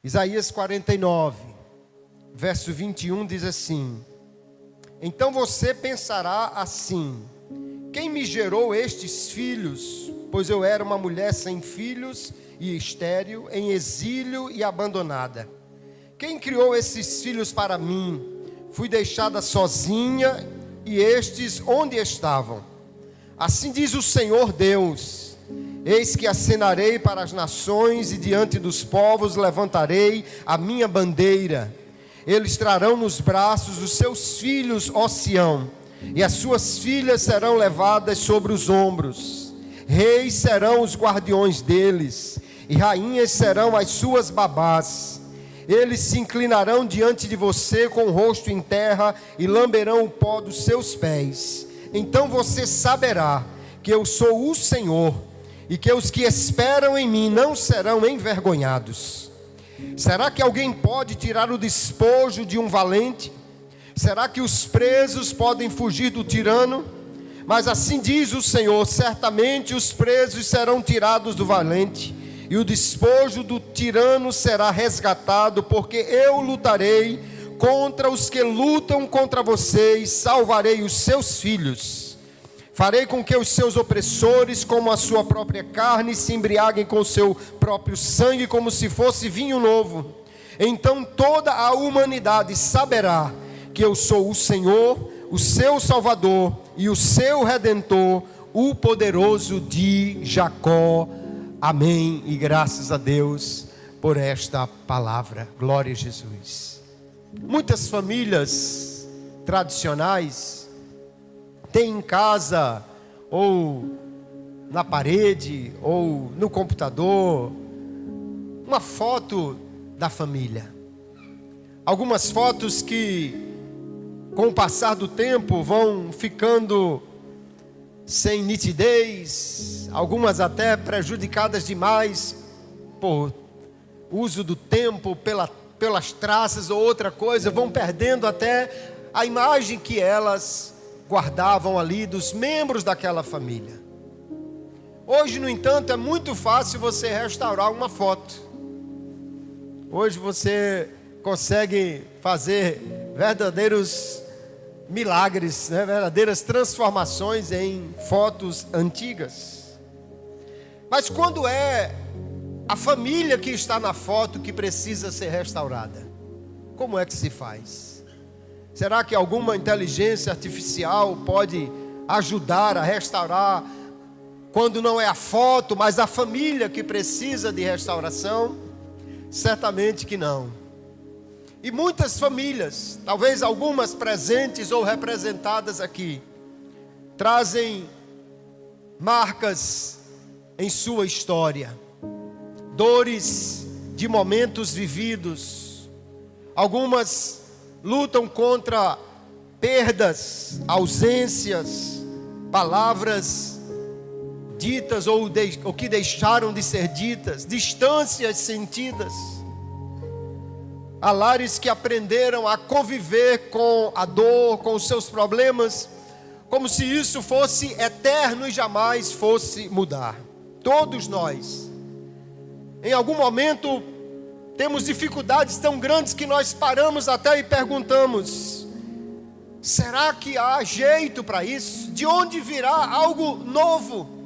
Isaías 49, verso 21 diz assim: então você pensará assim: quem me gerou estes filhos? Pois eu era uma mulher sem filhos e estéril, em exílio e abandonada. Quem criou esses filhos para mim? Fui deixada sozinha, e estes onde estavam? Assim diz o Senhor Deus: eis que acenarei para as nações, e diante dos povos levantarei a minha bandeira. Eles trarão nos braços os seus filhos, ó Sião, e as suas filhas serão levadas sobre os ombros. Reis serão os guardiões deles, e rainhas serão as suas babás. Eles se inclinarão diante de você com o rosto em terra, e lamberão o pó dos seus pés. Então você saberá que eu sou o Senhor, e que os que esperam em mim não serão envergonhados. Será que alguém pode tirar o despojo de um valente? Será que os presos podem fugir do tirano? Mas assim diz o Senhor: certamente os presos serão tirados do valente, e o despojo do tirano será resgatado, porque eu lutarei contra os que lutam contra você, e salvarei os seus filhos. Farei com que os seus opressores, como a sua própria carne, se embriaguem com o seu próprio sangue, como se fosse vinho novo. Então toda a humanidade saberá que eu sou o Senhor, o seu Salvador e o seu Redentor, o poderoso de Jacó. Amém. E graças a Deus por esta palavra. Glória a Jesus. Muitas famílias tradicionais têm em casa, ou na parede, ou no computador, uma foto da família. Algumas fotos que, com o passar do tempo, vão ficando sem nitidez, algumas até prejudicadas demais por uso do tempo, pelas traças ou outra coisa, vão perdendo até a imagem que elas guardavam ali dos membros daquela família. Hoje, no entanto, é muito fácil você restaurar uma foto. Hoje você consegue fazer verdadeiros milagres, né? Verdadeiras transformações em fotos antigas. Mas quando é a família que está na foto que precisa ser restaurada, como é que se faz? Será que alguma inteligência artificial pode ajudar a restaurar, quando não é a foto, mas a família que precisa de restauração? Certamente que não. E muitas famílias, talvez algumas presentes ou representadas aqui, trazem marcas em sua história, dores de momentos vividos. Algumas lutam contra perdas, ausências, palavras ditas ou que deixaram de ser ditas, distâncias sentidas. Há lares que aprenderam a conviver com a dor, com os seus problemas, como se isso fosse eterno e jamais fosse mudar. Todos nós, em algum momento, temos dificuldades tão grandes que nós paramos até e perguntamos: será que há jeito para isso? De onde virá algo novo?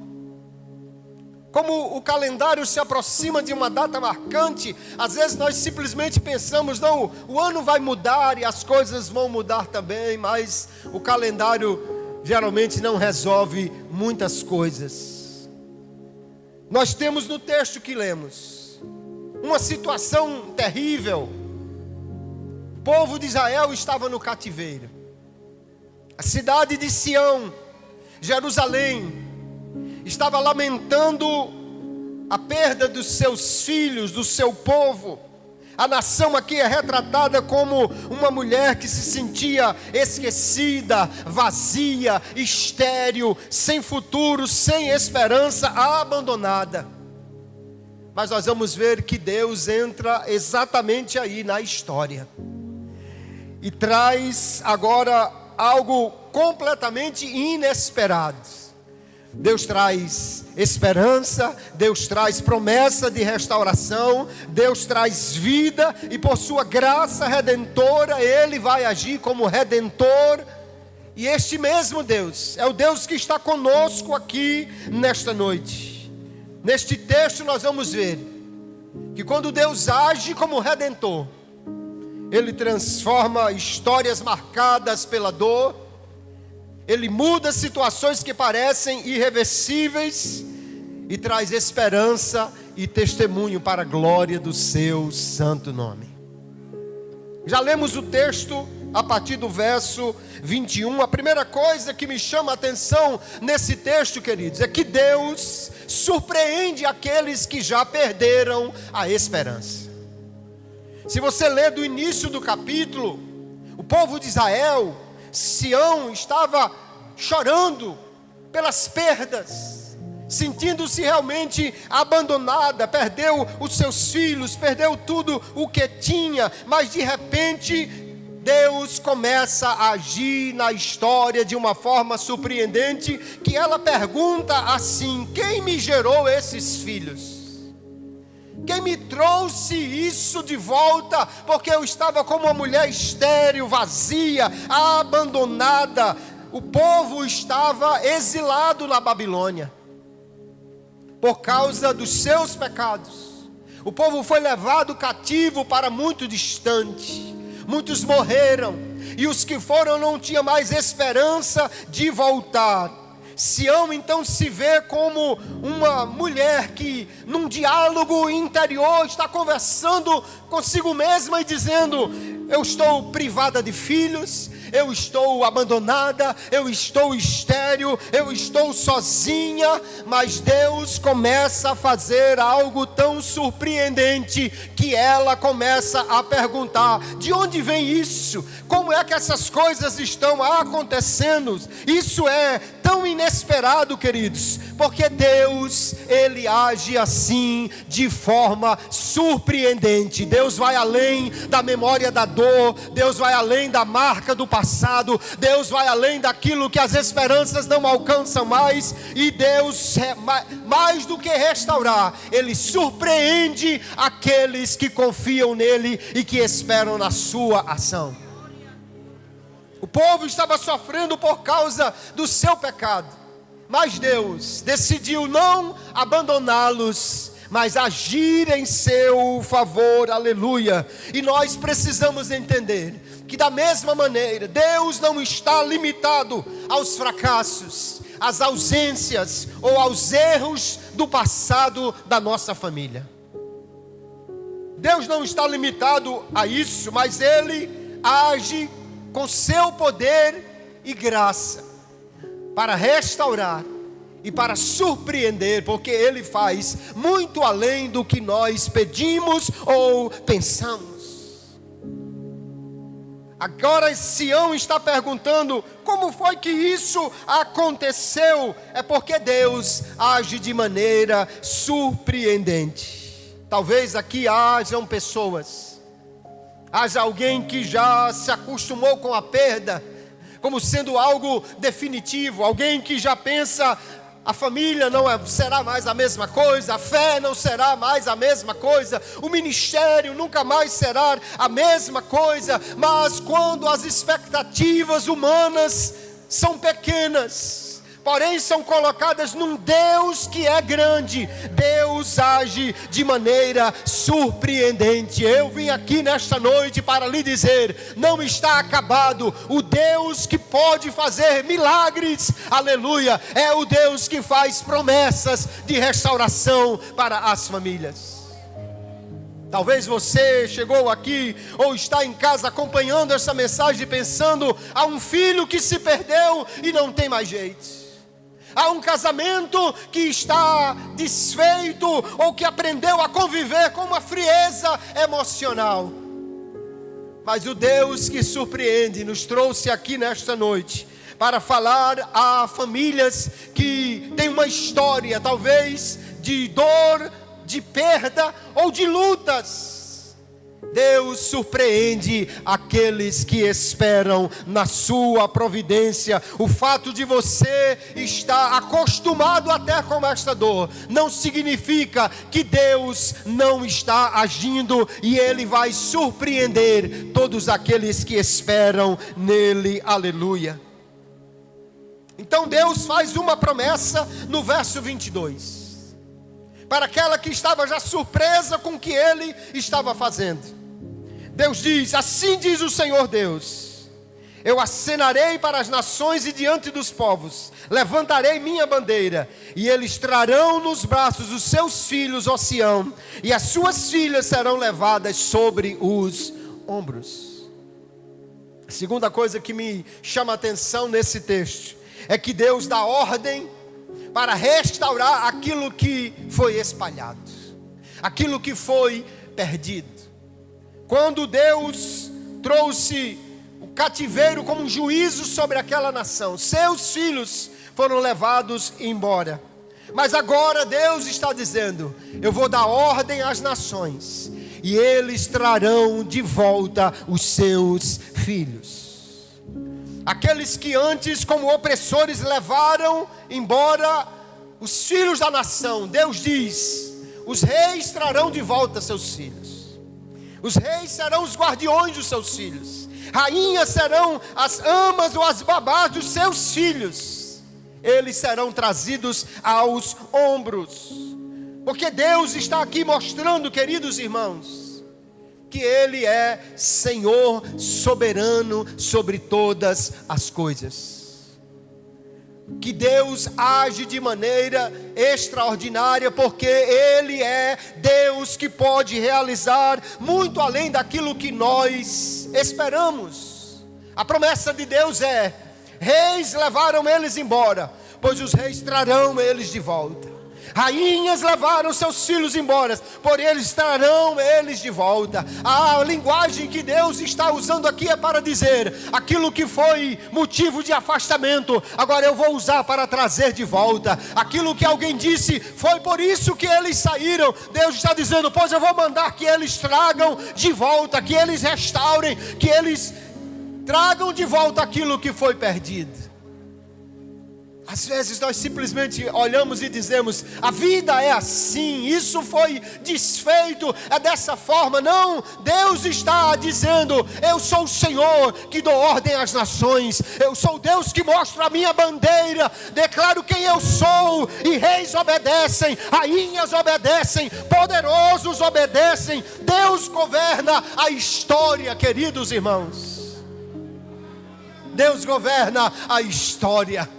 Como o calendário se aproxima de uma data marcante, às vezes nós simplesmente pensamos: não, o ano vai mudar e as coisas vão mudar também, mas o calendário geralmente não resolve muitas coisas. Nós temos no texto que lemos uma situação terrível. O povo de Israel estava no cativeiro. A cidade de Sião, Jerusalém, estava lamentando a perda dos seus filhos, do seu povo. A nação aqui é retratada como uma mulher que se sentia esquecida, vazia, estéril, sem futuro, sem esperança, abandonada. Mas nós vamos ver que Deus entra exatamente aí na história e traz agora algo completamente inesperado. Deus traz esperança, Deus traz promessa de restauração, Deus traz vida, e por sua graça redentora, Ele vai agir como redentor. E este mesmo Deus, é o Deus que está conosco aqui nesta noite. Neste texto nós vamos ver, que quando Deus age como redentor, Ele transforma histórias marcadas pela dor, Ele muda situações que parecem irreversíveis e traz esperança e testemunho para a glória do seu santo nome. Já lemos o texto a partir do verso 21. A primeira coisa que me chama a atenção nesse texto, queridos, é que Deus surpreende aqueles que já perderam a esperança. Se você ler do início do capítulo, o povo de Israel, Sião, estava chorando pelas perdas, sentindo-se realmente abandonada, perdeu os seus filhos, perdeu tudo o que tinha, mas de repente Deus começa a agir na história de uma forma surpreendente, que ela pergunta assim: quem me gerou esses filhos? Quem me trouxe isso de volta? Porque eu estava como uma mulher estéril, vazia, abandonada. O povo estava exilado na Babilônia por causa dos seus pecados. O povo foi levado cativo para muito distante. Muitos morreram, e os que foram não tinham mais esperança de voltar. Sião então se vê como uma mulher que num diálogo interior está conversando consigo mesma e dizendo: eu estou privada de filhos, eu estou abandonada, eu estou estéril, eu estou sozinha. Mas Deus começa a fazer algo tão surpreendente que ela começa a perguntar: de onde vem isso? Como é que essas coisas estão acontecendo? Isso é tão inesperado, queridos, porque Deus, Ele age assim, de forma surpreendente. Deus vai além da memória da dor, Deus vai além da marca do passado, Deus vai além daquilo que as esperanças não alcançam mais, e Deus, mais do que restaurar, Ele surpreende aqueles que confiam nele e que esperam na sua ação. O povo estava sofrendo por causa do seu pecado, mas Deus decidiu não abandoná-los, mas agir em seu favor, aleluia. E nós precisamos entender que da mesma maneira, Deus não está limitado aos fracassos, às ausências ou aos erros do passado da nossa família. Deus não está limitado a isso, mas Ele age com seu poder e graça para restaurar e para surpreender, porque Ele faz muito além do que nós pedimos ou pensamos. Agora Sião está perguntando: como foi que isso aconteceu? É porque Deus age de maneira surpreendente. Talvez aqui hajam pessoas, haja alguém que já se acostumou com a perda como sendo algo definitivo, alguém que já pensa: a família não será mais a mesma coisa, a fé não será mais a mesma coisa, o ministério nunca mais será a mesma coisa. Mas quando as expectativas humanas são pequenas, porém são colocadas num Deus que é grande, Deus age de maneira surpreendente. Eu vim aqui nesta noite para lhe dizer: não está acabado. O Deus que pode fazer milagres, aleluia, é o Deus que faz promessas de restauração para as famílias. Talvez você chegou aqui ou está em casa acompanhando essa mensagem pensando: há um filho que se perdeu e não tem mais jeito. Há um casamento que está desfeito ou que aprendeu a conviver com uma frieza emocional. Mas o Deus que surpreende nos trouxe aqui nesta noite para falar a famílias que têm uma história talvez de dor, de perda ou de lutas. Deus surpreende aqueles que esperam na sua providência. O fato de você estar acostumado até com esta dor não significa que Deus não está agindo, e Ele vai surpreender todos aqueles que esperam nele. Aleluia. Então Deus faz uma promessa no verso 22, para aquela que estava já surpresa com o que Ele estava fazendo. Deus diz: assim diz o Senhor Deus: eu acenarei para as nações e diante dos povos, levantarei minha bandeira, e eles trarão nos braços os seus filhos, ó Sião, e as suas filhas serão levadas sobre os ombros. A segunda coisa que me chama a atenção nesse texto é que Deus dá ordem para restaurar aquilo que foi espalhado, aquilo que foi perdido. Quando Deus trouxe o cativeiro como um juízo sobre aquela nação, seus filhos foram levados embora. Mas agora Deus está dizendo: eu vou dar ordem às nações, e eles trarão de volta os seus filhos. Aqueles que antes, como opressores, levaram embora os filhos da nação, Deus diz: os reis trarão de volta seus filhos. Os reis serão os guardiões dos seus filhos. Rainhas serão as amas ou as babás dos seus filhos. Eles serão trazidos aos ombros. Porque Deus está aqui mostrando, queridos irmãos, que Ele é Senhor soberano sobre todas as coisas. Que Deus age de maneira extraordinária, porque Ele é Deus que pode realizar muito além daquilo que nós esperamos. A promessa de Deus é: reis levaram eles embora, pois os reis trarão eles de volta. Rainhas levaram seus filhos embora, por eles trarão eles de volta. A linguagem que Deus está usando aqui é para dizer: aquilo que foi motivo de afastamento, agora eu vou usar para trazer de volta. Aquilo que alguém disse, foi por isso que eles saíram, Deus está dizendo: pois eu vou mandar que eles tragam de volta, que eles restaurem, que eles tragam de volta aquilo que foi perdido. Às vezes nós simplesmente olhamos e dizemos: a vida é assim, isso foi desfeito, é dessa forma. Não, Deus está dizendo: eu sou o Senhor que dou ordem às nações, eu sou Deus que mostra a minha bandeira, declaro quem eu sou, e reis obedecem, rainhas obedecem, poderosos obedecem. Deus governa a história, queridos irmãos. Deus governa a história.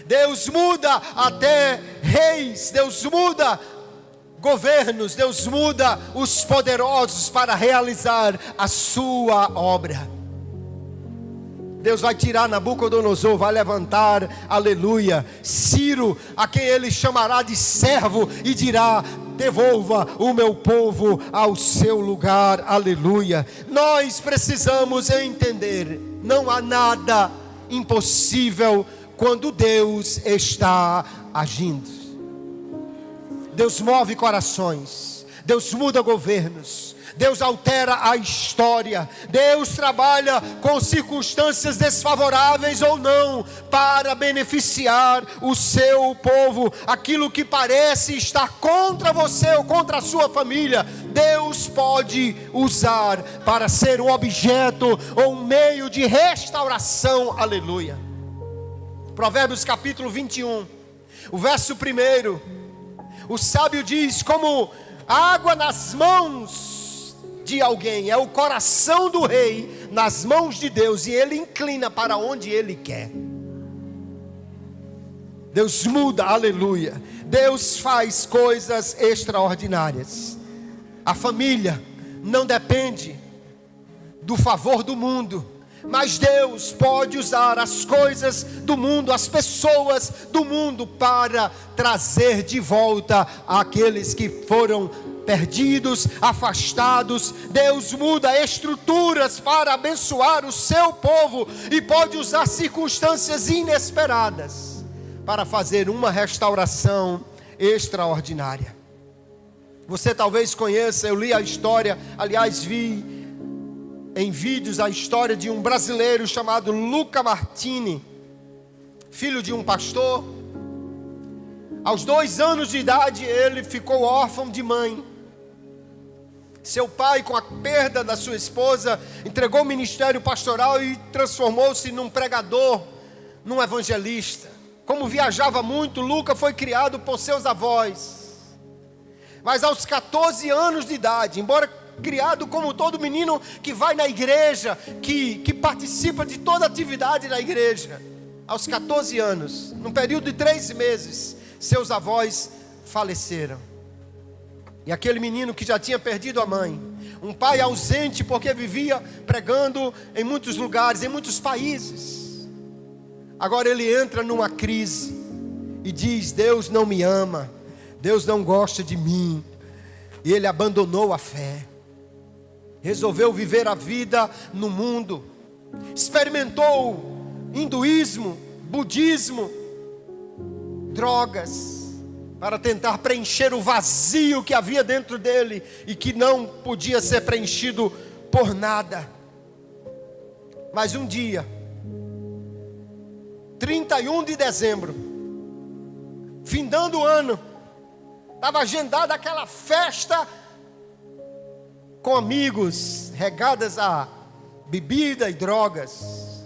Deus muda até reis, Deus muda governos, Deus muda os poderosos para realizar a sua obra. Deus vai tirar Nabucodonosor, vai levantar, aleluia, Ciro, a quem ele chamará de servo, e dirá: devolva o meu povo ao seu lugar, aleluia. Nós precisamos entender: não há nada impossível quando Deus está agindo. Deus move corações, Deus muda governos, Deus altera a história, Deus trabalha com circunstâncias desfavoráveis ou não, para beneficiar o seu povo. Aquilo que parece estar contra você ou contra a sua família, Deus pode usar para ser um objeto ou um meio de restauração, aleluia. Provérbios capítulo 21, o verso 1, o sábio diz: como água nas mãos de alguém, é o coração do rei nas mãos de Deus, e ele inclina para onde ele quer. Deus muda, aleluia. Deus faz coisas extraordinárias. A família não depende do favor do mundo, mas Deus pode usar as coisas do mundo, as pessoas do mundo, para trazer de volta aqueles que foram perdidos, afastados. Deus muda estruturas para abençoar o seu povo, e pode usar circunstâncias inesperadas para fazer uma restauração extraordinária. Você talvez conheça, eu li a história, aliás vi em vídeos a história de um brasileiro chamado Luca Martini, filho de um pastor. Aos 2 anos de idade ele ficou órfão de mãe. Seu pai, com a perda da sua esposa, entregou o ministério pastoral e transformou-se num pregador, num evangelista. Como viajava muito, Luca foi criado por seus avós. Mas aos 14 anos de idade, embora criado como todo menino que vai na igreja, que participa de toda atividade na igreja, aos 14 anos, num período de 3 meses, seus avós faleceram. E aquele menino que já tinha perdido a mãe, um pai ausente porque vivia pregando em muitos lugares, em muitos países, agora ele entra numa crise e diz: Deus não me ama, Deus não gosta de mim. E ele abandonou a fé, resolveu viver a vida no mundo, experimentou hinduísmo, budismo, drogas, para tentar preencher o vazio que havia dentro dele e que não podia ser preenchido por nada. Mas um dia, 31 de dezembro, findando o ano, estava agendada aquela festa com amigos, regadas a bebida e drogas.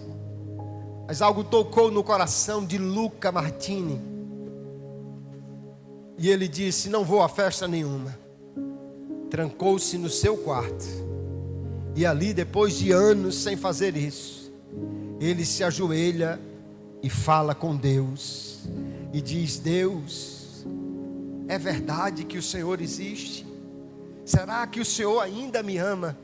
Mas algo tocou no coração de Luca Martini. E ele disse: não vou a festa nenhuma. Trancou-se no seu quarto. E ali, depois de anos sem fazer isso, ele se ajoelha e fala com Deus. E diz: Deus, é verdade que o Senhor existe? Será que o Senhor ainda me ama?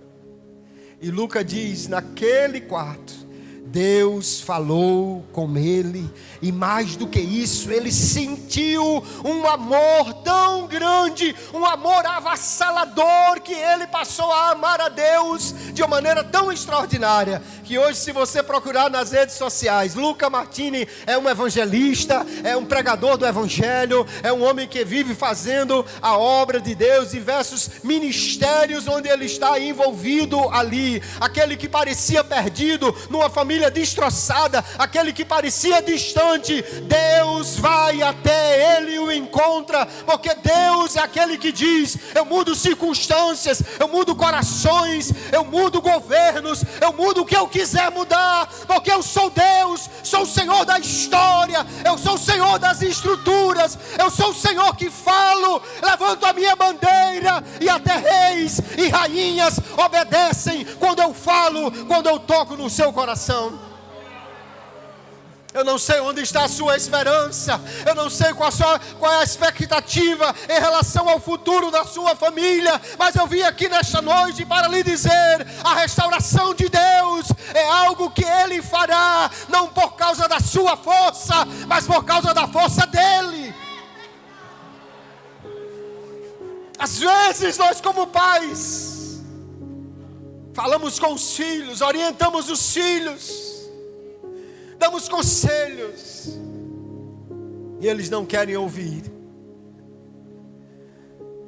E Lucas diz: naquele quarto, Deus falou com ele, e mais do que isso, ele sentiu um amor tão grande, um amor avassalador, que ele passou a amar a Deus de uma maneira tão extraordinária, que hoje, se você procurar nas redes sociais, Luca Martini é um evangelista, é um pregador do evangelho, é um homem que vive fazendo a obra de Deus, diversos ministérios onde ele está envolvido ali. Aquele que parecia perdido, numa família destroçada, aquele que parecia distante, Deus vai até ele e o encontra, porque Deus é aquele que diz: eu mudo circunstâncias, eu mudo corações, eu mudo governos, eu mudo o que eu quiser mudar, porque eu sou Deus, sou o Senhor da história, eu sou o Senhor das estruturas, eu sou o Senhor que falo, levanto a minha bandeira, e até reis e rainhas obedecem quando eu falo, quando eu toco no seu coração. Eu não sei onde está a sua esperança, eu não sei qual é a expectativa em relação ao futuro da sua família, mas eu vim aqui nesta noite para lhe dizer: a restauração de Deus é algo que Ele fará, não por causa da sua força, mas por causa da força dEle. Às vezes nós, como pais, falamos com os filhos, orientamos os filhos, damos conselhos, e eles não querem ouvir.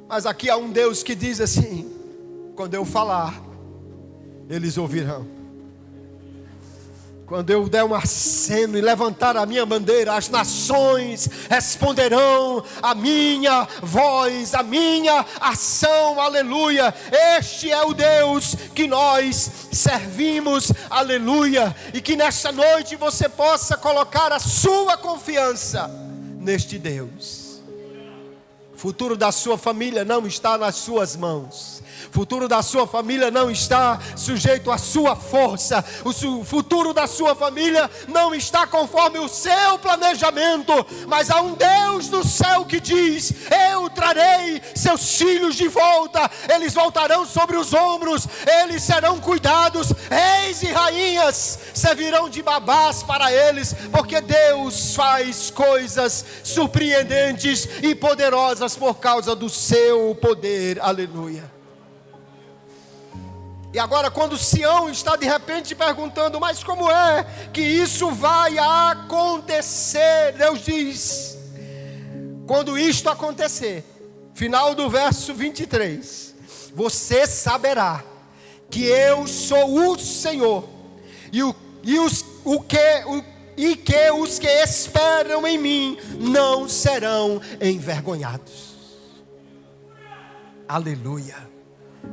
Mas aqui há um Deus que diz assim: quando eu falar, eles ouvirão. Quando eu der um aceno e levantar a minha bandeira, as nações responderão a minha voz, a minha ação, aleluia. Este é o Deus que nós servimos, aleluia. E que nesta noite você possa colocar a sua confiança neste Deus. O futuro da sua família não está nas suas mãos. O futuro da sua família não está sujeito à sua força. O futuro da sua família não está conforme o seu planejamento. Mas há um Deus do céu que diz: eu trarei seus filhos de volta. Eles voltarão sobre os ombros. Eles serão cuidados. Reis e rainhas servirão de babás para eles. Porque Deus faz coisas surpreendentes e poderosas por causa do seu poder. Aleluia. E agora, quando Sião está de repente perguntando: mas como é que isso vai acontecer? Deus diz: quando isto acontecer, Final do verso 23. Você saberá que eu sou o Senhor, e que os que esperam em mim não serão envergonhados. Aleluia.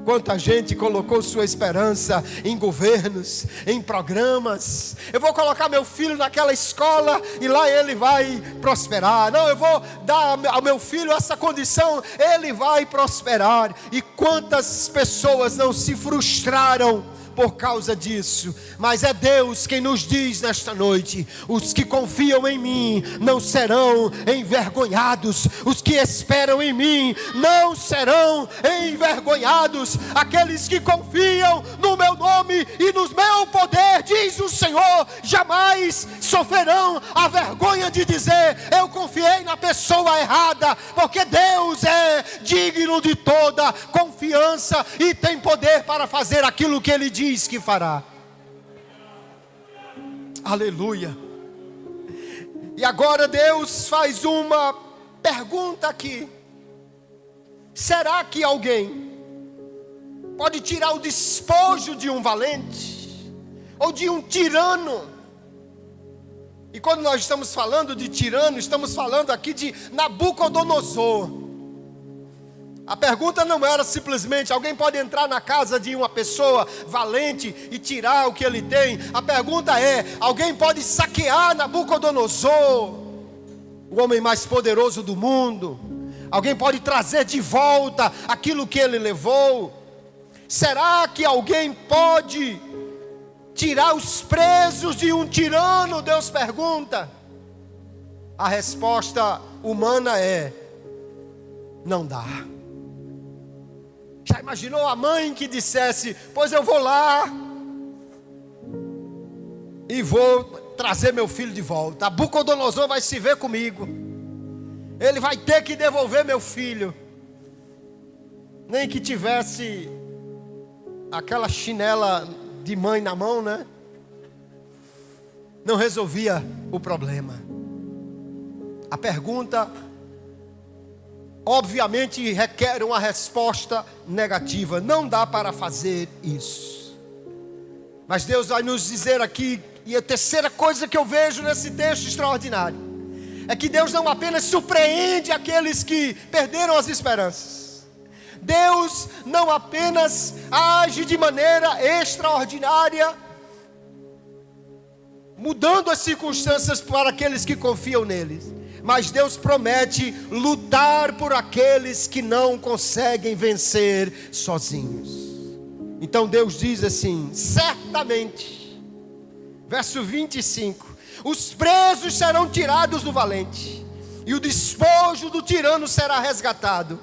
Quanta gente colocou sua esperança em governos, em programas. Eu vou colocar meu filho naquela escola e lá ele vai prosperar. Não, eu vou dar ao meu filho essa condição, ele vai prosperar. E quantas pessoas não se frustraram por causa disso? Mas é Deus quem nos diz nesta noite: os que confiam em mim não serão envergonhados, os que esperam em mim não serão envergonhados, aqueles que confiam no meu nome e no meu poder, diz o Senhor, jamais sofrerão a vergonha de dizer: eu confiei na pessoa errada, porque Deus é digno de toda confiança e tem poder para fazer aquilo que Ele diz que fará. Aleluia. E agora Deus faz uma pergunta aqui: será que alguém pode tirar o despojo de um valente ou de um tirano? E quando nós estamos falando de tirano, estamos falando aqui de Nabucodonosor. A pergunta não era simplesmente: alguém pode entrar na casa de uma pessoa valente e tirar o que ele tem? A pergunta é: alguém pode saquear Nabucodonosor, o homem mais poderoso do mundo? Alguém pode trazer de volta aquilo que ele levou? Será que alguém pode tirar os presos de um tirano? Deus pergunta. A resposta humana é: não dá. Já imaginou a mãe que dissesse: pois eu vou lá e vou trazer meu filho de volta. Nabucodonosor vai se ver comigo, ele vai ter que devolver meu filho. Nem que tivesse aquela chinela de mãe na mão, né? Não resolvia o problema. A pergunta obviamente requer uma resposta negativa. Não dá para fazer isso. Mas Deus vai nos dizer aqui, e a terceira coisa que eu vejo nesse texto extraordinário, é que Deus não apenas surpreende aqueles que perderam as esperanças. Deus não apenas age de maneira extraordinária, mudando as circunstâncias para aqueles que confiam neles, mas Deus promete lutar por aqueles que não conseguem vencer sozinhos. Então Deus diz assim: certamente, verso 25: os presos serão tirados do valente, e o despojo do tirano será resgatado,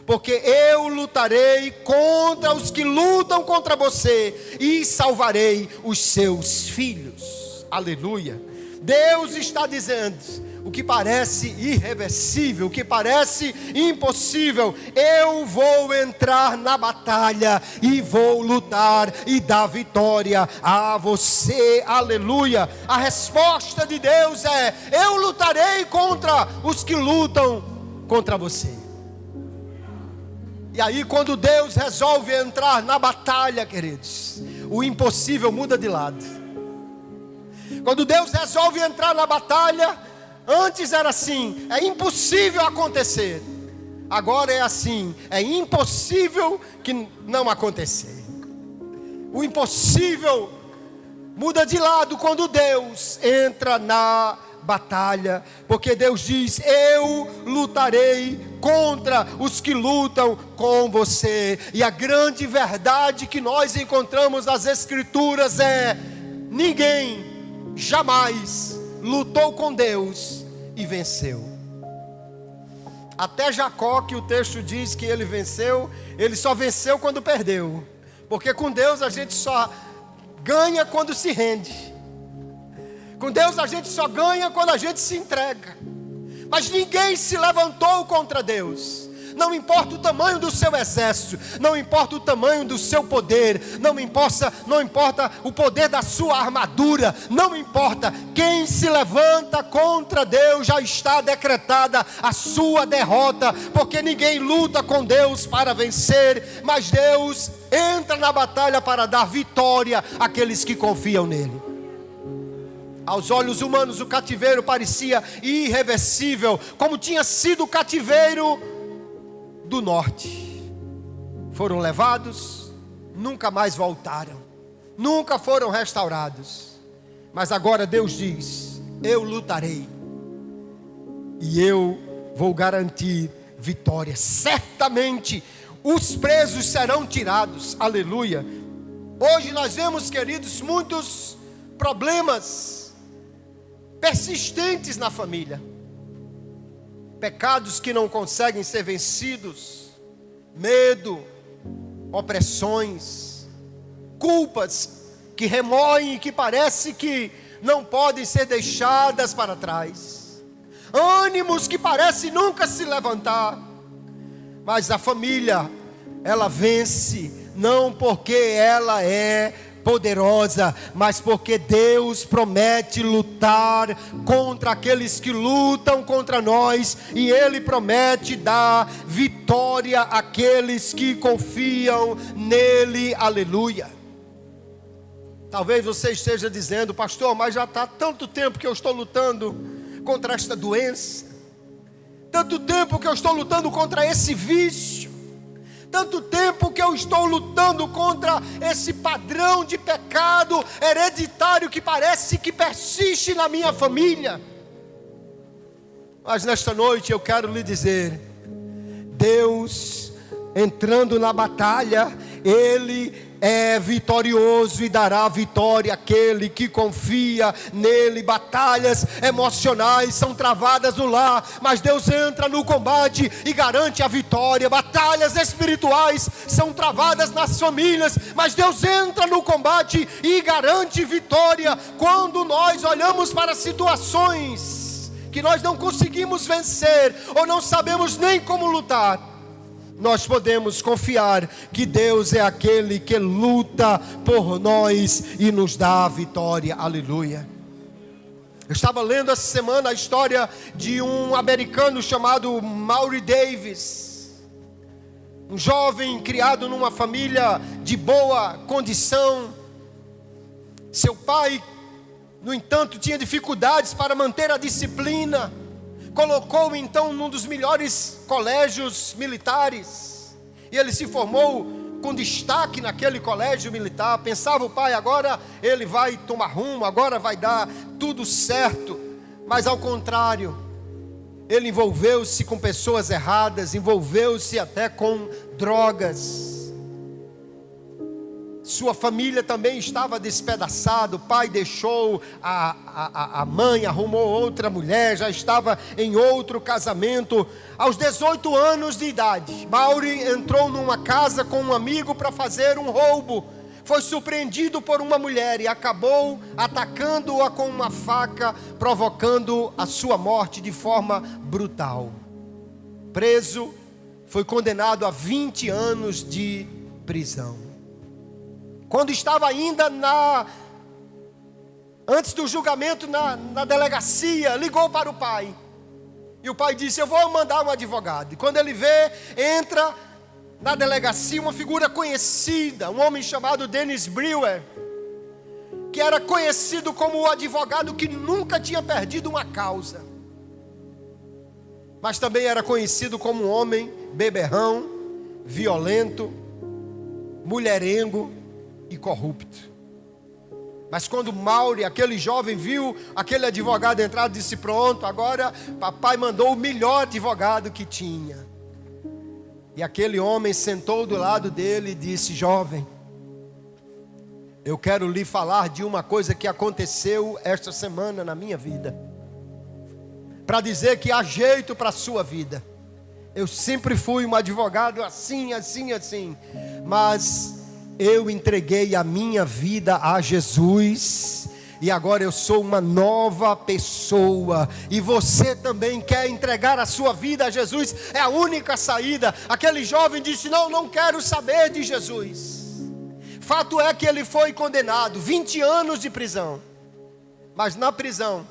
porque eu lutarei contra os que lutam contra você, e salvarei os seus filhos. Aleluia. Deus está dizendo: o que parece irreversível, o que parece impossível, eu vou entrar na batalha e vou lutar e dar vitória a você. Aleluia. A resposta de Deus é: eu lutarei contra os que lutam contra você. E aí, quando Deus resolve entrar na batalha, queridos, o impossível muda de lado. Quando Deus resolve entrar na batalha, antes era assim: é impossível acontecer. Agora é assim: é impossível que não acontecer. O impossível muda de lado quando Deus entra na batalha, porque Deus diz: eu lutarei contra os que lutam com você. E a grande verdade que nós encontramos nas Escrituras é: ninguém jamais lutou com Deus e venceu. Até Jacó, que o texto diz que ele venceu, ele só venceu quando perdeu. Porque com Deus a gente só ganha quando se rende. Com Deus a gente só ganha quando a gente se entrega. Mas ninguém se levantou contra Deus. não importa o tamanho do seu exército, não importa o tamanho do seu poder, não importa o poder da sua armadura, não importa, quem se levanta contra Deus já está decretada a sua derrota, porque ninguém luta com Deus para vencer, mas Deus entra na batalha para dar vitória àqueles que confiam nele. Aos olhos humanos o cativeiro parecia irreversível, como tinha sido o cativeiro do norte. Foram levados, nunca mais voltaram, nunca foram restaurados. Mas agora Deus diz: eu lutarei e eu vou garantir vitória. Certamente os presos serão tirados, aleluia. Hoje nós vemos, queridos, muitos problemas persistentes na família, pecados que não conseguem ser vencidos, medo, opressões, culpas que remoem e que parece que não podem ser deixadas para trás, ânimos que parecem nunca se levantar. Mas a família, ela vence, não porque ela é poderosa, mas porque Deus promete lutar contra aqueles que lutam contra nós, e Ele promete dar vitória àqueles que confiam nele, aleluia. Talvez você esteja dizendo: pastor, mas já está tanto tempo que eu estou lutando contra esta doença, tanto tempo que eu estou lutando contra esse vício, tanto tempo que eu estou lutando contra esse padrão de pecado hereditário que parece que persiste na minha família. Mas nesta noite eu quero lhe dizer: Deus entrando na batalha, Ele é vitorioso e dará vitória àquele que confia nele. Batalhas emocionais são travadas no lar, mas Deus entra no combate e garante a vitória. Batalhas espirituais são travadas nas famílias, mas Deus entra no combate e garante vitória. Quando nós olhamos para situações que nós não conseguimos vencer, ou não sabemos nem como lutar, nós podemos confiar que Deus é aquele que luta por nós e nos dá a vitória, aleluia. Eu estava lendo essa semana a história de um americano chamado Maury Davis, um jovem criado numa família de boa condição. Seu pai, no entanto, tinha dificuldades para manter a disciplina. Colocou-o então num dos melhores colégios militares, e ele se formou com destaque naquele colégio militar. Pensava o pai: agora ele vai tomar rumo, agora vai dar tudo certo. Mas ao contrário, ele envolveu-se com pessoas erradas, envolveu-se até com drogas. Sua família também estava despedaçada. O pai deixou a mãe, arrumou outra mulher, já estava em outro casamento. Aos 18 anos de idade, Maury entrou numa casa com um amigo para fazer um roubo. Foi surpreendido por uma mulher e acabou atacando-a com uma faca, provocando a sua morte de forma brutal. Preso, foi condenado a 20 anos de prisão. Quando estava ainda antes do julgamento na delegacia, ligou para o pai. E o pai disse: eu vou mandar um advogado. E quando ele vê, entra na delegacia uma figura conhecida, um homem chamado Dennis Brewer, que era conhecido como o advogado que nunca tinha perdido uma causa, mas também era conhecido como um homem beberrão, violento, mulherengo e corrupto. Mas quando Maury, aquele jovem, viu aquele advogado entrar, disse: pronto, agora papai mandou o melhor advogado que tinha. E aquele homem sentou do lado dele e disse: jovem, eu quero lhe falar de uma coisa que aconteceu esta semana na minha vida, para dizer que há jeito para a sua vida. Eu sempre fui um advogado assim, mas eu entreguei a minha vida a Jesus, e agora eu sou uma nova pessoa. E você também quer entregar a sua vida a Jesus? É a única saída. Aquele jovem disse: não quero saber de Jesus. Fato é que ele foi condenado, 20 anos de prisão. Mas na prisão,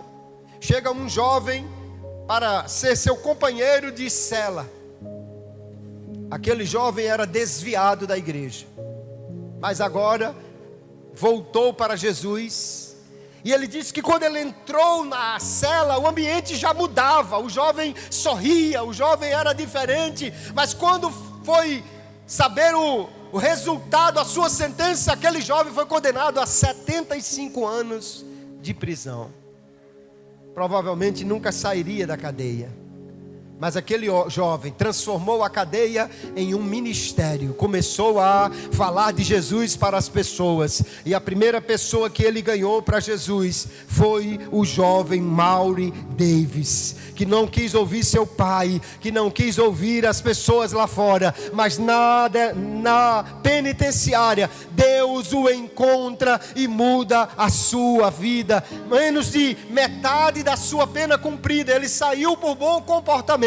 chega um jovem para ser seu companheiro de cela. Aquele jovem era desviado da igreja, mas agora voltou para Jesus. E ele disse que quando ele entrou na cela, o ambiente já mudava. O jovem sorria, o jovem era diferente. Mas quando foi saber o resultado, a sua sentença, aquele jovem foi condenado a 75 anos de prisão. Provavelmente nunca sairia da cadeia. Mas aquele jovem transformou a cadeia em um ministério. Começou a falar de Jesus para as pessoas. E a primeira pessoa que ele ganhou para Jesus foi o jovem Maury Davis, que não quis ouvir seu pai, que não quis ouvir as pessoas lá fora. Mas na penitenciária, Deus o encontra e muda a sua vida. Menos de metade da sua pena cumprida, ele saiu por bom comportamento.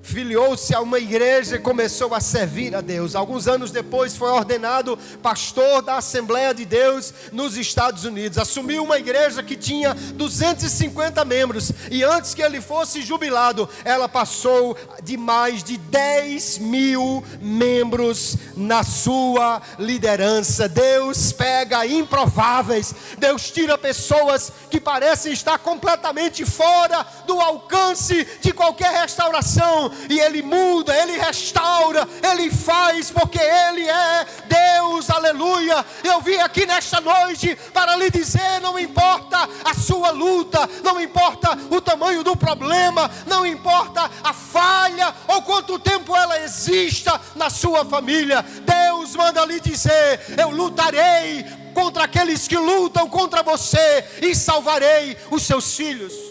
Filiou-se a uma igreja e começou a servir a Deus. Alguns anos depois foi ordenado pastor da Assembleia de Deus nos Estados Unidos. Assumiu uma igreja que tinha 250 membros. E antes que ele fosse jubilado, ela passou de mais de 10 mil membros na sua liderança. Deus pega improváveis. Deus tira pessoas que parecem estar completamente fora do alcance de qualquer restauração. E Ele muda, Ele restaura, Ele faz, porque Ele é Deus, aleluia. Eu vim aqui nesta noite para lhe dizer: não importa a sua luta, não importa o tamanho do problema, não importa a falha ou quanto tempo ela exista na sua família, Deus manda lhe dizer: eu lutarei contra aqueles que lutam contra você e salvarei os seus filhos.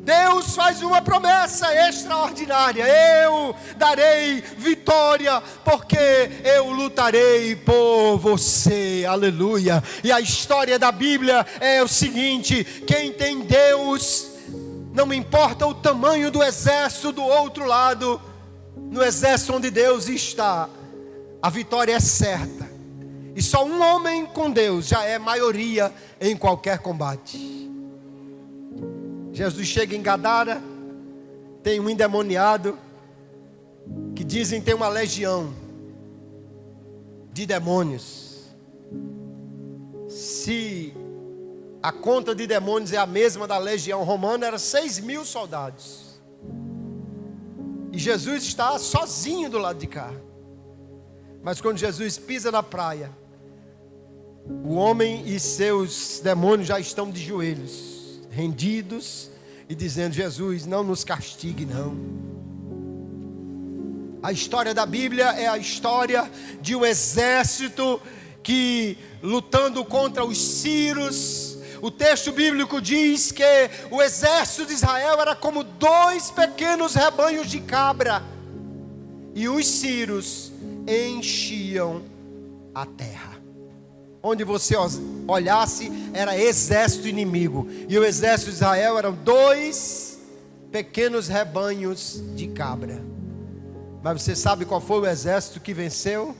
Deus faz uma promessa extraordinária: eu darei vitória, porque eu lutarei por você, aleluia. E a história da Bíblia é o seguinte: quem tem Deus, não importa o tamanho do exército do outro lado, no exército onde Deus está, a vitória é certa. E só um homem com Deus já é maioria em qualquer combate. Jesus chega em Gadara, tem um endemoniado, que dizem ter uma legião de demônios. Se a conta de demônios é a mesma da legião romana, era 6.000 soldados. E Jesus está sozinho do lado de cá. Mas quando Jesus pisa na praia, o homem e seus demônios já estão de joelhos, rendidos, e dizendo: Jesus, não nos castigue não. A história da Bíblia é a história de um exército que, lutando contra os sírios, o texto bíblico diz que o exército de Israel era como 2 pequenos rebanhos de cabra, e os sírios enchiam a terra. Onde você olhasse era exército inimigo. E o exército de Israel eram 2 pequenos rebanhos de cabra. Mas você sabe qual foi o exército que venceu?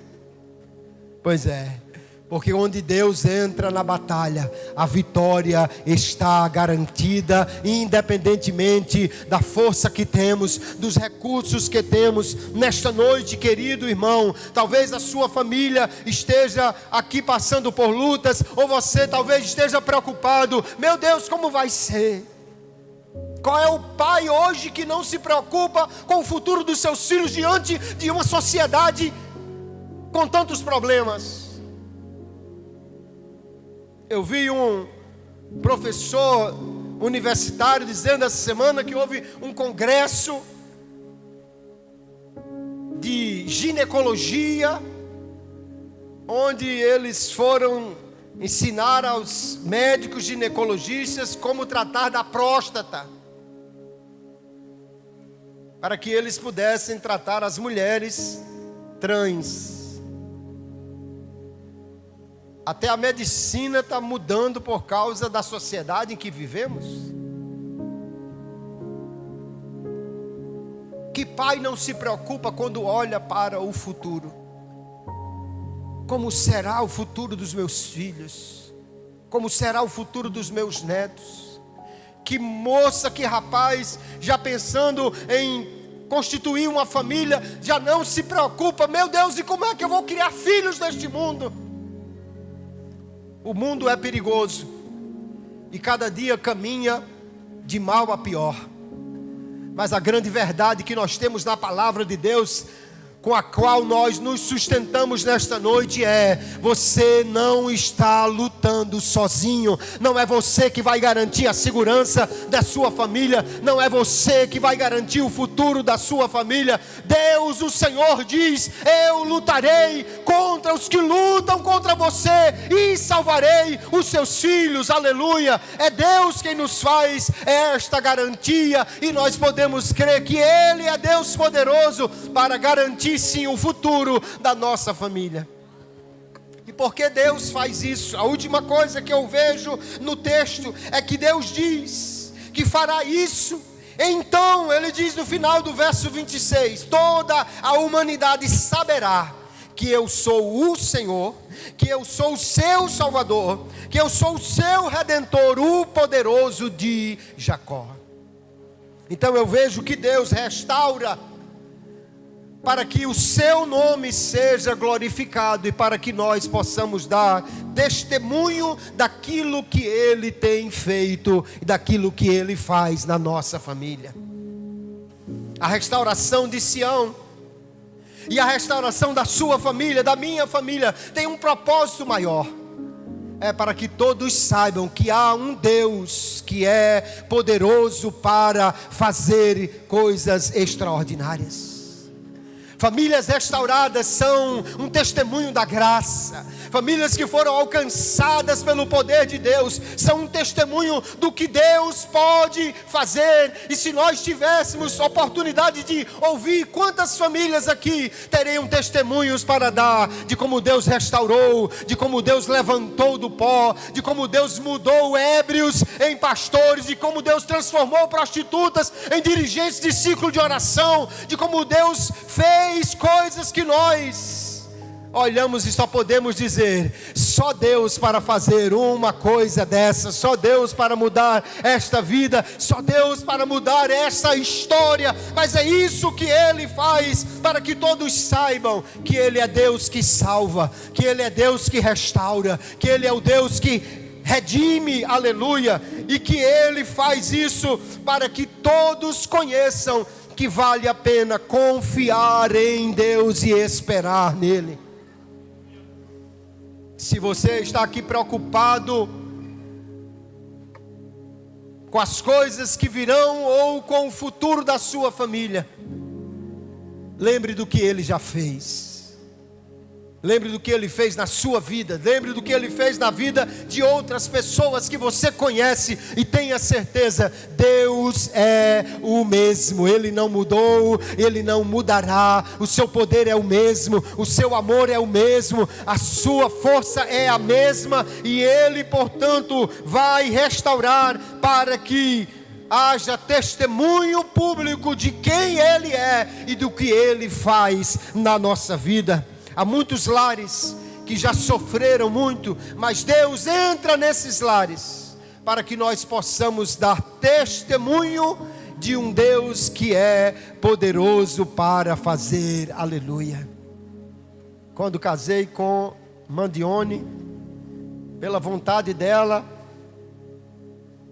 Pois é, porque onde Deus entra na batalha, a vitória está garantida, independentemente da força que temos, dos recursos que temos. Nesta noite, querido irmão, talvez a sua família esteja aqui passando por lutas, ou você talvez esteja preocupado: meu Deus, como vai ser? Qual é o pai hoje que não se preocupa com o futuro dos seus filhos diante de uma sociedade com tantos problemas? Eu vi um professor universitário dizendo essa semana que houve um congresso de ginecologia, onde eles foram ensinar aos médicos ginecologistas como tratar da próstata, para que eles pudessem tratar as mulheres trans. Até a medicina está mudando por causa da sociedade em que vivemos. Que pai não se preocupa quando olha para o futuro? Como será o futuro dos meus filhos? Como será o futuro dos meus netos? Que moça, que rapaz, já pensando em constituir uma família, já não se preocupa, meu Deus, e como é que eu vou criar filhos neste mundo? O mundo é perigoso e cada dia caminha de mal a pior. Mas a grande verdade que nós temos na palavra de Deus, com a qual nós nos sustentamos nesta noite, é: você não está lutando sozinho. Não é você que vai garantir a segurança da sua família, não é você que vai garantir o futuro da sua família. Deus, o Senhor, diz: eu lutarei contra os que lutam contra você e salvarei os seus filhos. Aleluia! É Deus quem nos faz esta garantia, e nós podemos crer que Ele é Deus poderoso para garantir sim o futuro da nossa família. E por que Deus faz isso? A última coisa que eu vejo no texto é que Deus diz que fará isso. Então ele diz no final do verso 26: toda a humanidade saberá que eu sou o Senhor, que eu sou o seu Salvador, que eu sou o seu Redentor, o poderoso de Jacó. Então eu vejo que Deus restaura para que o seu nome seja glorificado e para que nós possamos dar testemunho daquilo que Ele tem feito e daquilo que Ele faz na nossa família. A restauração de Sião e a restauração da sua família, da minha família, tem um propósito maior. É para que todos saibam que há um Deus que é poderoso para fazer coisas extraordinárias. Famílias restauradas são um testemunho da graça. Famílias que foram alcançadas pelo poder de Deus são um testemunho do que Deus pode fazer. E se nós tivéssemos oportunidade de ouvir, quantas famílias aqui teriam testemunhos para dar de como Deus restaurou, de como Deus levantou do pó, de como Deus mudou ébrios em pastores, de como Deus transformou prostitutas em dirigentes de ciclo de oração, de como Deus fez coisas que nós olhamos e só podemos dizer: só Deus para fazer uma coisa dessa, só Deus para mudar esta vida, só Deus para mudar essa história. Mas é isso que Ele faz, para que todos saibam que Ele é Deus que salva, que Ele é Deus que restaura, que Ele é o Deus que redime, aleluia, e que Ele faz isso para que todos conheçam que vale a pena confiar em Deus e esperar nele. Se você está aqui preocupado com as coisas que virão ou com o futuro da sua família, lembre do que Ele já fez. Lembre do que Ele fez na sua vida. Lembre do que Ele fez na vida de outras pessoas que você conhece. E tenha certeza, Deus é o mesmo. Ele não mudou, Ele não mudará. O seu poder é o mesmo, o seu amor é o mesmo, a sua força é a mesma. E Ele, portanto, vai restaurar para que haja testemunho público de quem Ele é e do que Ele faz na nossa vida. Há muitos lares que já sofreram muito, mas Deus entra nesses lares para que nós possamos dar testemunho de um Deus que é poderoso para fazer. Aleluia. Quando casei com Mandione, pela vontade dela,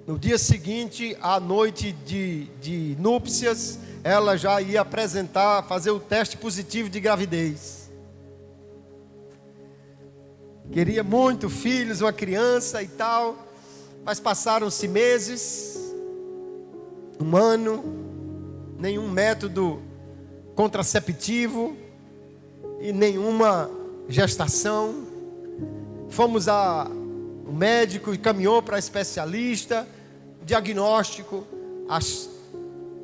no dia seguinte, à noite de núpcias, ela já ia apresentar, fazer o teste positivo de gravidez. Queria muito filhos, uma criança e tal, mas passaram-se meses, um ano, nenhum método contraceptivo e nenhuma gestação. Fomos ao médico e caminhou para especialista, diagnóstico: as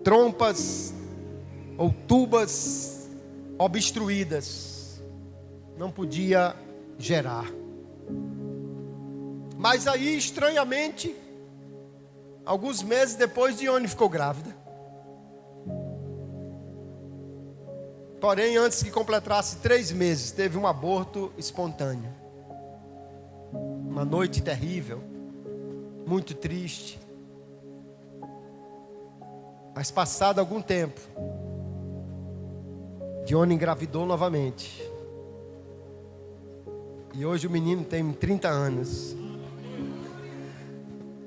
trompas ou tubas obstruídas, não podia gerar. Mas aí, estranhamente, alguns meses depois, Dione ficou grávida. Porém, antes que completasse 3 meses, teve um aborto espontâneo. Uma noite terrível, muito triste. Mas passado algum tempo, Dione engravidou novamente. E hoje o menino tem 30 anos.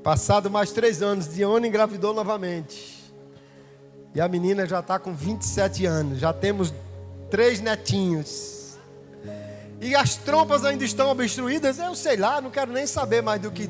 Passado mais 3 anos, Dione engravidou novamente. E a menina já está com 27 anos. Já temos 3 netinhos. E as trompas ainda estão obstruídas. Eu sei lá, não quero nem saber mais do que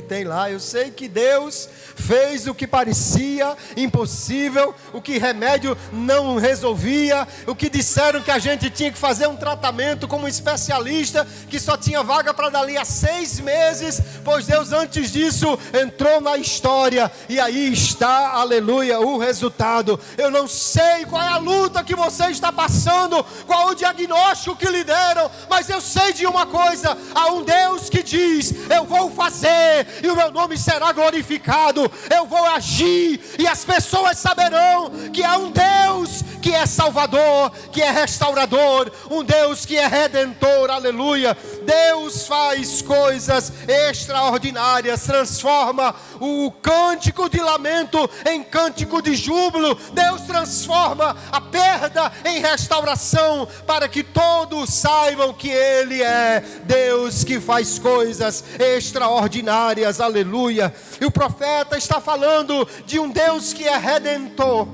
tem lá. Eu sei que Deus fez o que parecia impossível, o que remédio não resolvia, o que disseram que a gente tinha que fazer um tratamento como um especialista, que só tinha vaga para dali a 6 meses, pois Deus antes disso entrou na história, e aí está, aleluia, o resultado. Eu não sei qual é a luta que você está passando, qual o diagnóstico que lhe deram, mas eu sei de uma coisa: há um Deus que diz: eu vou fazer e o meu nome será glorificado, eu vou agir e as pessoas saberão que há um Deus que é salvador, que é restaurador, um Deus que é redentor, aleluia. Deus faz coisas extraordinárias, transforma o cântico de lamento em cântico de júbilo. Deus transforma a perda em restauração, para que todos saibam que Ele é Deus que faz coisas extraordinárias, aleluia. E o profeta está falando de um Deus que é redentor.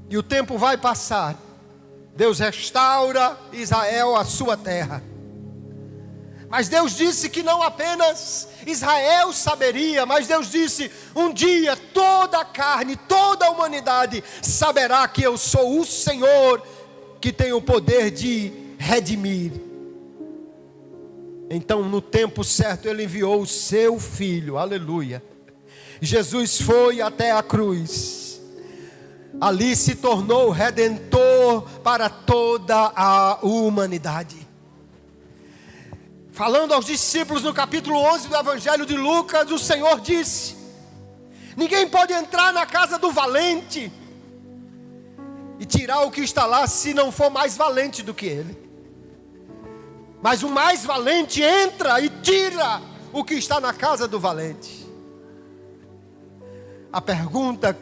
E o tempo vai passar, Deus restaura Israel, a sua terra. Mas Deus disse que não apenas Israel saberia, mas Deus disse: um dia toda a carne, toda a humanidade saberá que eu sou o Senhor, que tem o poder de redimir. Então, no tempo certo, Ele enviou o seu Filho, aleluia. Jesus foi até a cruz. Ali se tornou redentor para toda a humanidade. Falando aos discípulos no capítulo 11 do Evangelho de Lucas, o Senhor disse: ninguém pode entrar na casa do valente e tirar o que está lá, se não for mais valente do que ele. Mas o mais valente entra e tira o que está na casa do valente. A pergunta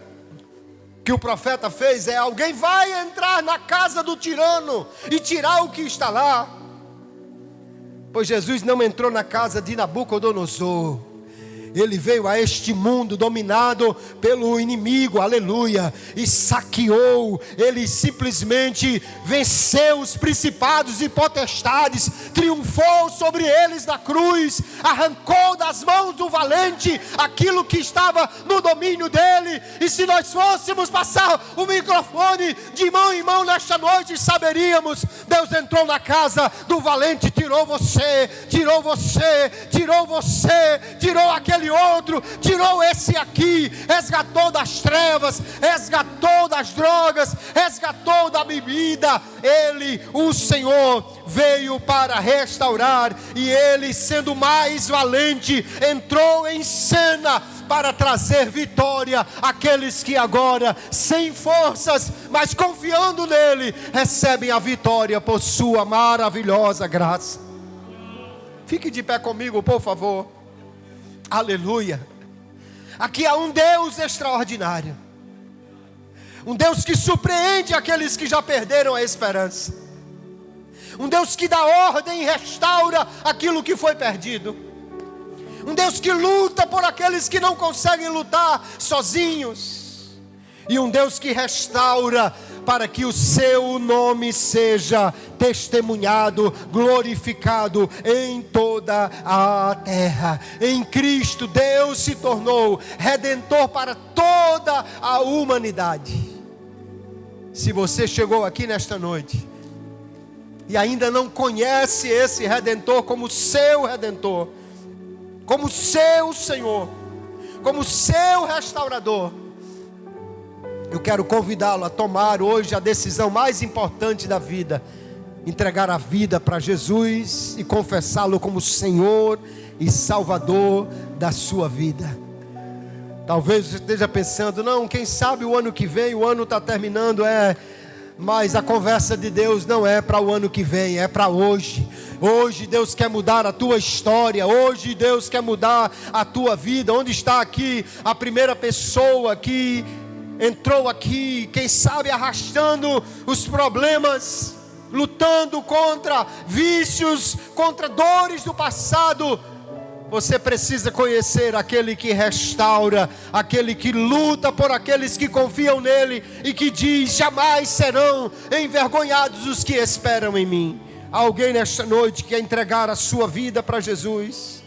que o profeta fez é: alguém vai entrar na casa do tirano e tirar o que está lá? Pois Jesus não entrou na casa de Nabucodonosor. Ele veio a este mundo dominado pelo inimigo, aleluia, e saqueou. Ele simplesmente venceu os principados e potestades, triunfou sobre eles na cruz, arrancou das mãos do valente aquilo que estava no domínio dele. E se nós fôssemos passar o microfone de mão em mão nesta noite, saberíamos: Deus entrou na casa do valente, tirou você, tirou você, tirou você, tirou aquele outro, tirou esse aqui, resgatou das trevas, resgatou das drogas, resgatou da bebida. Ele, o Senhor, veio para restaurar, e Ele, sendo mais valente, entrou em cena para trazer vitória àqueles que agora, sem forças, mas confiando nele, recebem a vitória por sua maravilhosa graça. Fique de pé comigo, por favor. Aleluia. Aqui há um Deus extraordinário, um Deus que surpreende aqueles que já perderam a esperança, um Deus que dá ordem e restaura aquilo que foi perdido, um Deus que luta por aqueles que não conseguem lutar sozinhos, e um Deus que restaura para que o seu nome seja testemunhado, glorificado em toda a terra. Em Cristo, Deus se tornou redentor para toda a humanidade. Se você chegou aqui nesta noite e ainda não conhece esse redentor como seu redentor, como seu Senhor, como seu restaurador, eu quero convidá-lo a tomar hoje a decisão mais importante da vida, entregar a vida para Jesus e confessá-lo como Senhor e Salvador da sua vida. Talvez você esteja pensando, não, quem sabe o ano que vem, o ano está terminando, mas a conversa de Deus não é para o ano que vem, é para hoje. Hoje Deus quer mudar a tua história, hoje Deus quer mudar a tua vida. Onde está aqui a primeira pessoa que entrou aqui, quem sabe arrastando os problemas, lutando contra vícios, contra dores do passado? Você precisa conhecer aquele que restaura, aquele que luta por aqueles que confiam nele e que diz: jamais serão envergonhados os que esperam em mim. Alguém nesta noite quer entregar a sua vida para Jesus?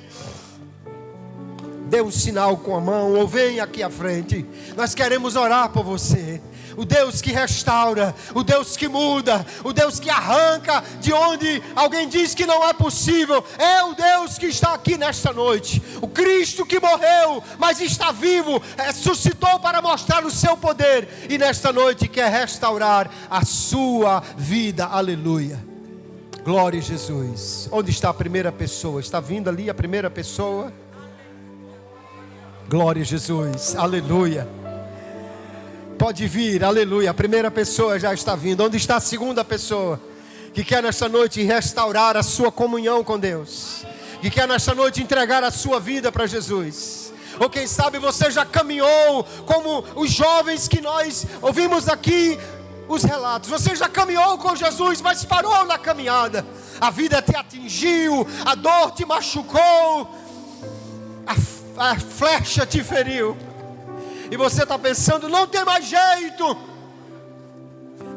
Dê um sinal com a mão ou venha aqui à frente. Nós queremos orar por você. O Deus que restaura, o Deus que muda, o Deus que arranca de onde alguém diz que não é possível, é o Deus que está aqui nesta noite. O Cristo que morreu, mas está vivo, ressuscitou para mostrar o seu poder, e nesta noite quer restaurar a sua vida. Aleluia. Glória a Jesus. Onde está a primeira pessoa? Está vindo ali a primeira pessoa? Glória a Jesus. Aleluia. Pode vir, aleluia. A primeira pessoa já está vindo. Onde está a segunda pessoa? Que quer nesta noite restaurar a sua comunhão com Deus, que quer nesta noite entregar a sua vida para Jesus. Ou quem sabe você já caminhou como os jovens que nós ouvimos aqui os relatos. Você já caminhou com Jesus, mas parou na caminhada. A vida te atingiu, a dor te machucou, a flecha te feriu, e você está pensando, não tem mais jeito.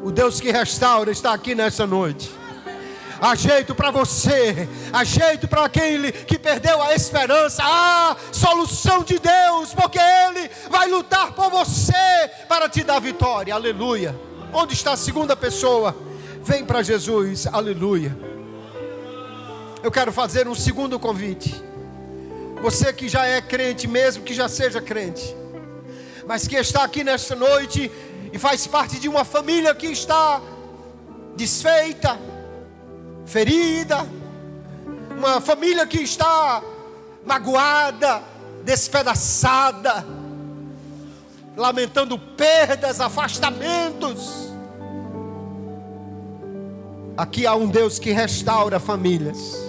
O Deus que restaura está aqui nessa noite. Há jeito para você, há jeito para aquele que perdeu a esperança. Há solução de Deus, porque Ele vai lutar por você para te dar vitória. Aleluia. Onde está a segunda pessoa? Vem para Jesus. Aleluia. Eu quero fazer um segundo convite. Você que já é crente, mesmo que já seja crente, mas que está aqui nesta noite e faz parte de uma família que está desfeita, ferida, uma família que está magoada, despedaçada, lamentando perdas, afastamentos. Aqui há um Deus que restaura famílias.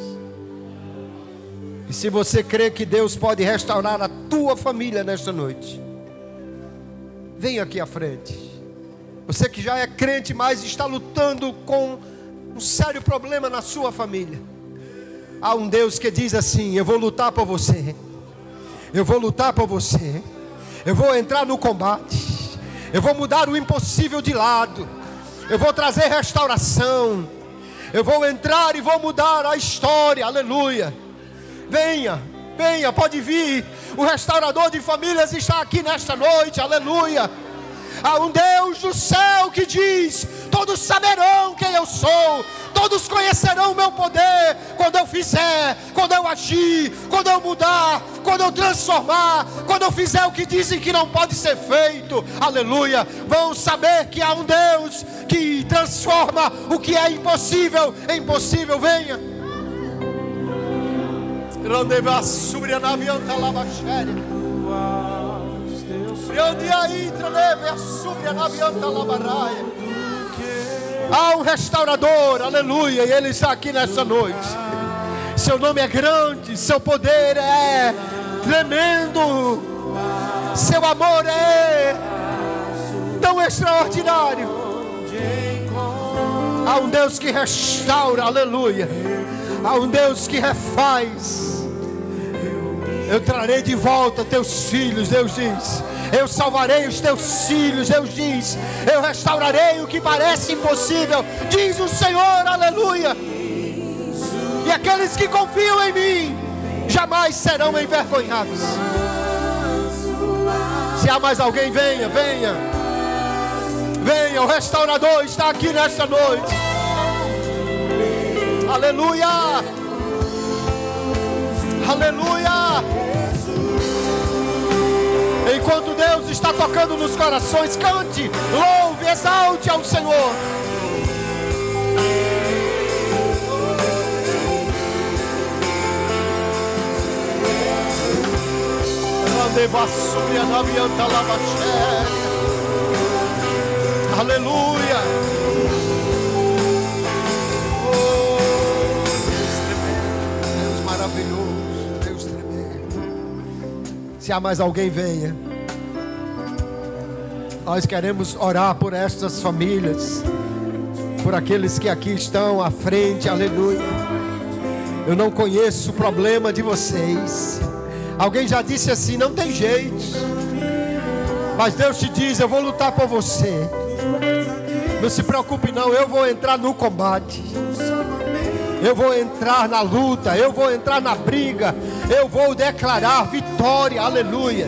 E se você crê que Deus pode restaurar a tua família nesta noite, venha aqui à frente. Você que já é crente, mas está lutando com um sério problema na sua família. Há um Deus que diz assim: eu vou lutar por você. Eu vou lutar por você. Eu vou entrar no combate. Eu vou mudar o impossível de lado. Eu vou trazer restauração. Eu vou entrar e vou mudar a história. Aleluia. Venha, venha, pode vir. O restaurador de famílias está aqui nesta noite. Aleluia. Há um Deus do céu que diz: todos saberão quem eu sou, todos conhecerão o meu poder, quando eu fizer, quando eu agir, quando eu mudar, quando eu transformar, quando eu fizer o que dizem que não pode ser feito. Aleluia. Vão saber que há um Deus que transforma o que é impossível em possível. Venha. Há um restaurador, aleluia, e Ele está aqui nessa noite. Seu nome é grande, seu poder é tremendo, seu amor é tão extraordinário. Há um Deus que restaura, aleluia. Há um Deus que refaz. Eu trarei de volta teus filhos, Deus diz. Eu salvarei os teus filhos, Deus diz. Eu restaurarei o que parece impossível, diz o Senhor, aleluia. E aqueles que confiam em mim jamais serão envergonhados. Se há mais alguém, venha, venha. Venha, o restaurador está aqui nesta noite. Aleluia. Aleluia. Enquanto Deus está tocando nos corações, cante, louve, exalte ao Senhor. Aleluia. Oh, Deus tremendo, Deus maravilhoso, Deus tremendo. Se há mais alguém, venha. Nós queremos orar por estas famílias, por aqueles que aqui estão à frente. Aleluia. Eu não conheço o problema de vocês. Alguém já disse assim: não tem jeito. Mas Deus te diz: eu vou lutar por você. Não se preocupe não, eu vou entrar no combate. Eu vou entrar na luta, eu vou entrar na briga. Eu vou declarar vitória, aleluia.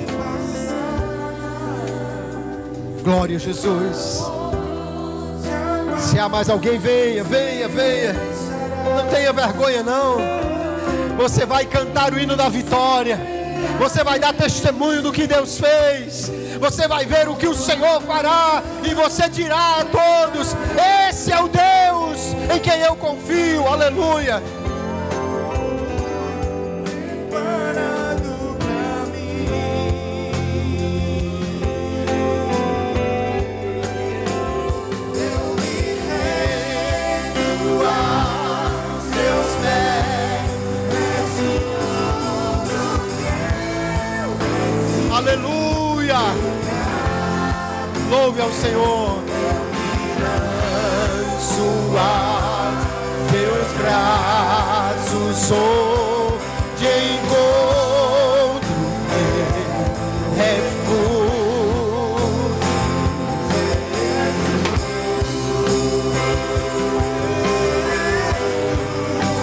Glória a Jesus. Se há mais alguém, venha, venha, venha. Não tenha vergonha não. Você vai cantar o hino da vitória. Você vai dar testemunho do que Deus fez. Você vai ver o que o Senhor fará. E você dirá a todos: esse é o Deus em quem eu confio, aleluia. Aleluia. Louve ao Senhor. Lanço teus braços, sou de encontro, refúgio.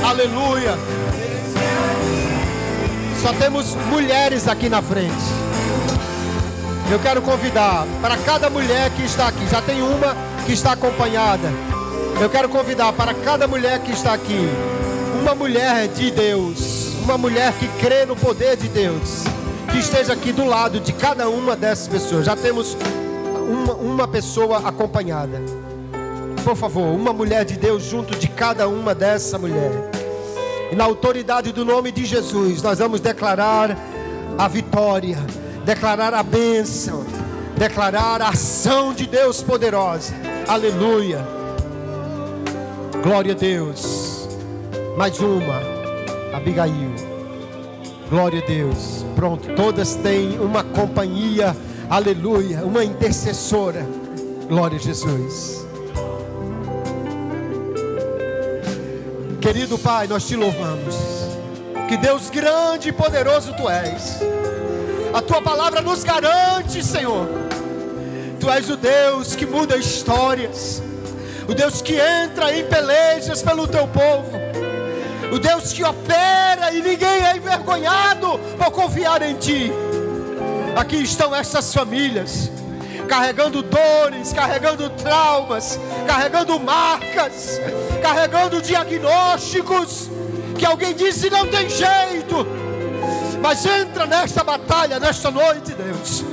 Aleluia. Só temos mulheres aqui na frente. Eu quero convidar para cada mulher que está aqui. Já tem uma que está acompanhada. Eu quero convidar para cada mulher que está aqui, uma mulher de Deus, uma mulher que crê no poder de Deus, que esteja aqui do lado de cada uma dessas pessoas. Já temos uma pessoa acompanhada. Por favor, uma mulher de Deus junto de cada uma dessa mulher. E na autoridade do nome de Jesus, nós vamos declarar a vitória, declarar a bênção, declarar a ação de Deus poderosa. Aleluia. Glória a Deus. Mais uma, Abigail. Glória a Deus. Pronto, todas têm uma companhia. Aleluia, uma intercessora. Glória a Jesus. Querido Pai, nós te louvamos. Que Deus grande e poderoso Tu és. A Tua palavra nos garante, Senhor. Tu és o Deus que muda histórias. O Deus que entra em pelejas pelo Teu povo. O Deus que opera e ninguém é envergonhado por confiar em Ti. Aqui estão essas famílias, carregando dores, carregando traumas, carregando marcas, carregando diagnósticos, que alguém disse não tem jeito. Mas entra nesta batalha nesta noite, Deus.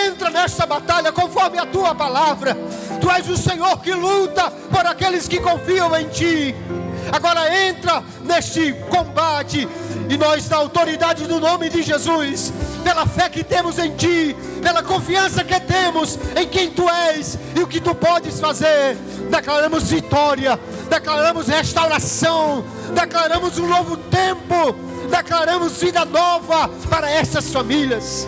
Entra nesta batalha conforme a Tua palavra. Tu és o Senhor que luta por aqueles que confiam em Ti. Agora entra neste combate. E nós, na autoridade do nome de Jesus, pela fé que temos em Ti, pela confiança que temos em quem Tu és e o que Tu podes fazer, declaramos vitória, declaramos restauração, declaramos um novo tempo, declaramos vida nova para essas famílias.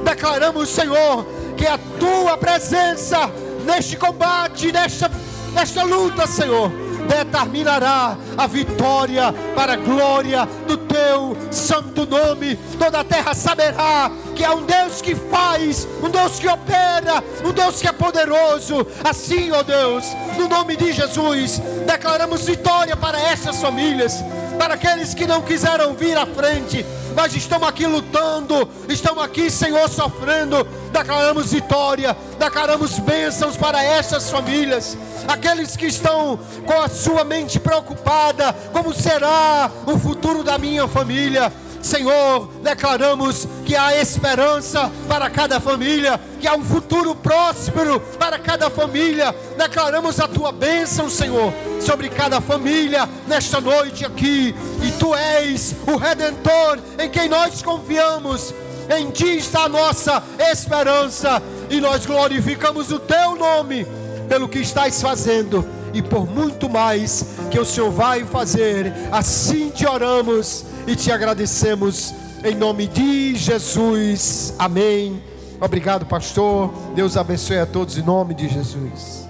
Declaramos, Senhor, que a Tua presença neste combate, nesta luta, Senhor, determinará a vitória para a glória do Teu santo nome. Toda a terra saberá que há um Deus que faz, um Deus que opera, um Deus que é poderoso. Assim, ó Deus, no nome de Jesus, declaramos vitória para essas famílias, para aqueles que não quiseram vir à frente, mas estão aqui lutando, estão aqui, Senhor, sofrendo. Declaramos vitória, declaramos bênçãos para essas famílias. Aqueles que estão com a sua mente preocupada, como será o futuro da minha família, Senhor, declaramos que há esperança para cada família, que há um futuro próspero para cada família. Declaramos a Tua bênção, Senhor, sobre cada família nesta noite aqui. E Tu és o Redentor em quem nós confiamos. em Ti está a nossa esperança, e nós glorificamos o Teu nome pelo que estás fazendo e por muito mais que o Senhor vai fazer. Assim te oramos e te agradecemos em nome de Jesus, amém. Obrigado, pastor. Deus abençoe a todos em nome de Jesus.